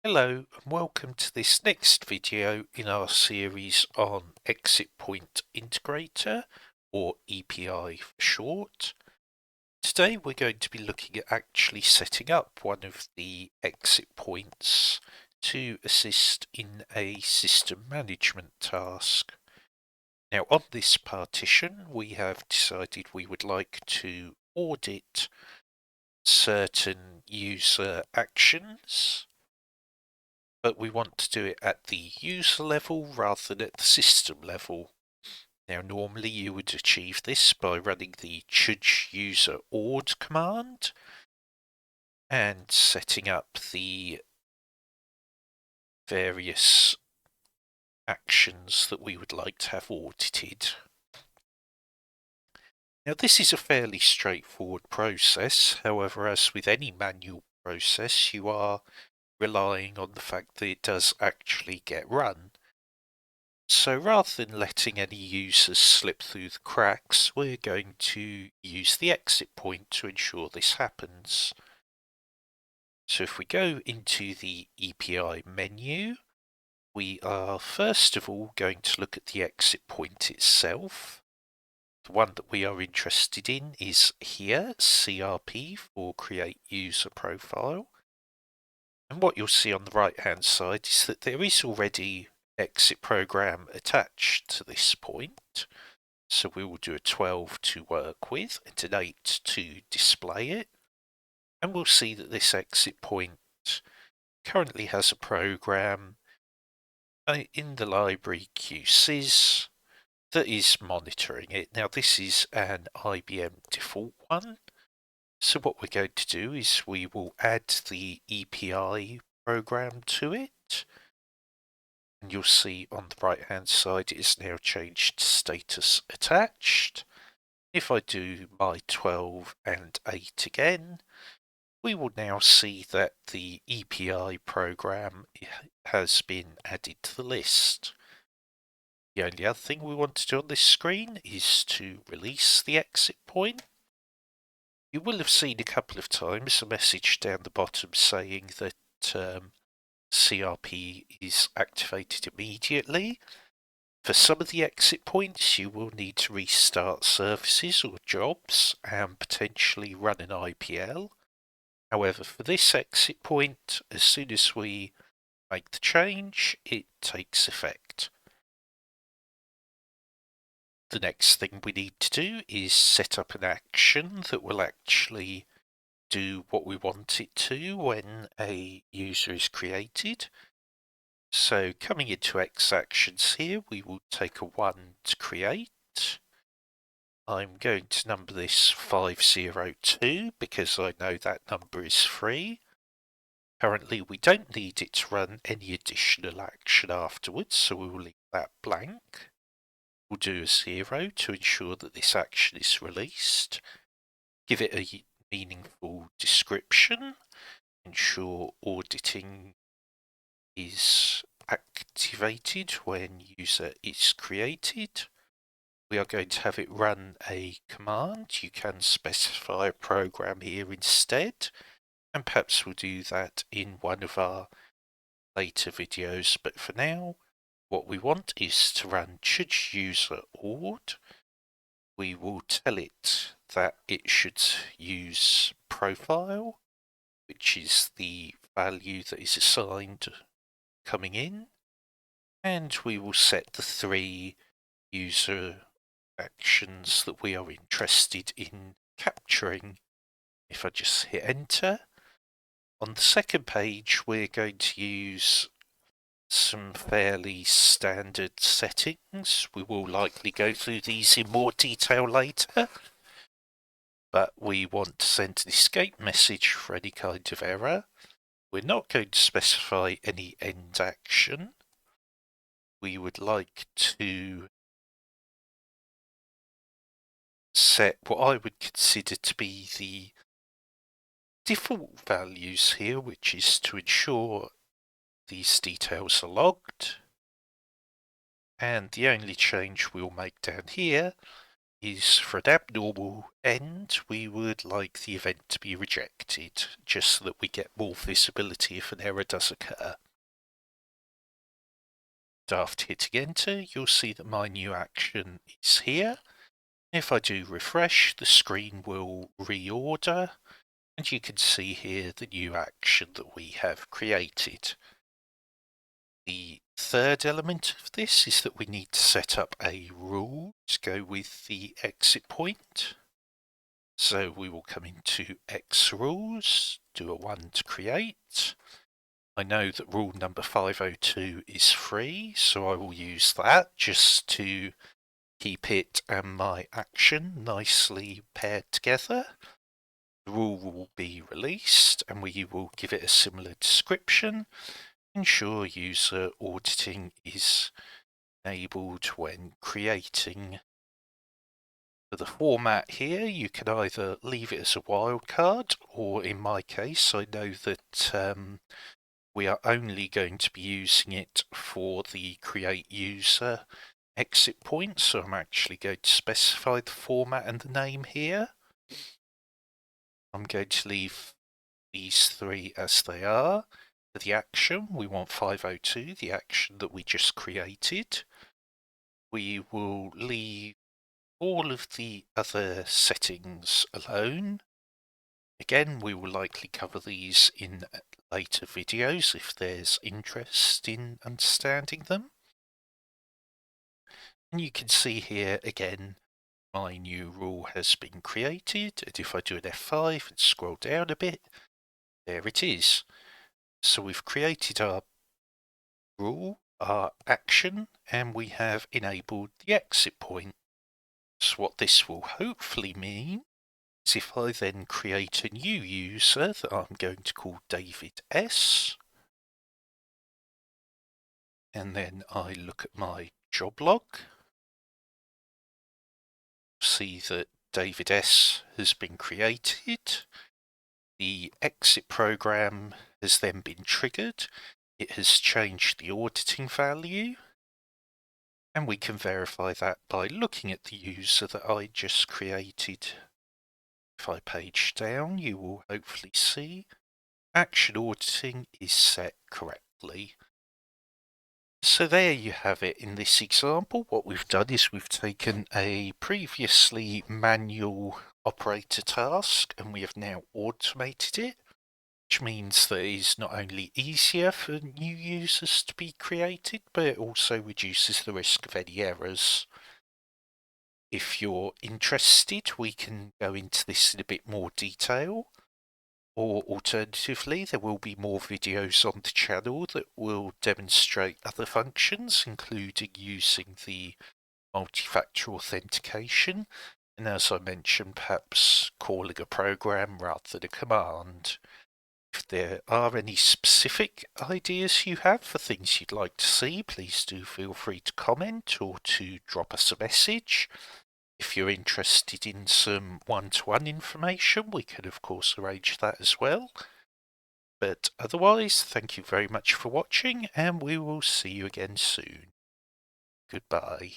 Hello and welcome to this next video in our series on Exit Point Integrator, or EPI for short. Today we're going to be looking at actually setting up one of the exit points to assist in a system management task. Now on this partition we have decided we would like to audit certain user actions, but we want to do it at the user level rather than at the system level. Now normally you would achieve this by running the user aud command and setting up the various actions that we would like to have audited. Now this is a fairly straightforward process, however, as with any manual process, you are relying on the fact that it does actually get run. So rather than letting any users slip through the cracks, we're going to use the exit point to ensure this happens. So if we go into the EPI menu, we are first of all going to look at the exit point itself. The one that we are interested in is here, CRP for Create User Profile. And what you'll see on the right hand side is that there is already exit program attached to this point. So we will do a 12 to work with and an 8 to display it. And we'll see that this exit point currently has a program in the library QSys that is monitoring it. Now this is an IBM default one. So what we're going to do is we will add the EPI program to it. And you'll see on the right hand side it is now changed to status attached. If I do my 12 and 8 again, we will now see that the EPI program has been added to the list. The only other thing we want to do on this screen is to release the exit point. You will have seen a couple of times a message down the bottom saying that CRP is activated immediately. For some of the exit points, you will need to restart services or jobs and potentially run an IPL. However, for this exit point, as soon as we make the change, it takes effect. The next thing we need to do is set up an action that will actually do what we want it to when a user is created. So coming into X actions here, we will take a 1 to create. I'm going to number this 502 because I know that number is free. Currently we don't need it to run any additional action afterwards, so we will leave that blank. We'll do a 0 to ensure that this action is released. Give it a meaningful description. Ensure auditing is activated when user is created. We are going to have it run a command. You can specify a program here instead, and perhaps we'll do that in one of our later videos, but for now what we want is to run user aud. We will tell it that it should use profile, which is the value that is assigned coming in, and we will set the 3 user actions that we are interested in capturing. If I just hit enter, on the second page we're going to use some fairly standard settings. We will likely go through these in more detail later, but we want to send an escape message for any kind of error. We're not going to specify any end action. We would like to set what I would consider to be the default values here, which is to ensure these details are logged. And the only change we'll make down here is for an abnormal end, we would like the event to be rejected, just so that we get more visibility if an error does occur. After hitting enter, you'll see that my new action is here. If I do refresh, the screen will reorder, and you can see here the new action that we have created. The third element of this is that we need to set up a rule to go with the exit point. So we will come into X rules, do a 1 to create. I know that rule number 502 is free, so I will use that just to keep it and my action nicely paired together. The rule will be released and we will give it a similar description. Ensure user auditing is enabled when creating. For the format here, you can either leave it as a wildcard, or in my case, I know that we are only going to be using it for the create user exit point, so I'm actually going to specify the format and the name here. I'm going to leave these three as they are. For the action, we want 502, the action that we just created. We will leave all of the other settings alone. Again, we will likely cover these in later videos if there's interest in understanding them. And you can see here again, my new rule has been created, and if I do an F5 and scroll down a bit, there it is. So we've created our rule, our action, and we have enabled the exit point. So what this will hopefully mean is if I then create a new user that I'm going to call David S, and then I look at my job log, see that David S has been created. The exit program has then been triggered. It has changed the auditing value, and we can verify that by looking at the user that I just created. If I page down, you will hopefully see action auditing is set correctly. So there you have it. In this example, what we've done is we've taken a previously manual operator task and we have now automated it, which means that it is not only easier for new users to be created, but it also reduces the risk of any errors. If you're interested, we can go into this in a bit more detail. Or alternatively, there will be more videos on the channel that will demonstrate other functions, including using the multi-factor authentication, and as I mentioned, perhaps calling a program rather than a command. If there are any specific ideas you have for things you'd like to see, please do feel free to comment or to drop us a message. If you're interested in some one-to-one information, we can of course arrange that as well. But otherwise, thank you very much for watching, and we will see you again soon. Goodbye.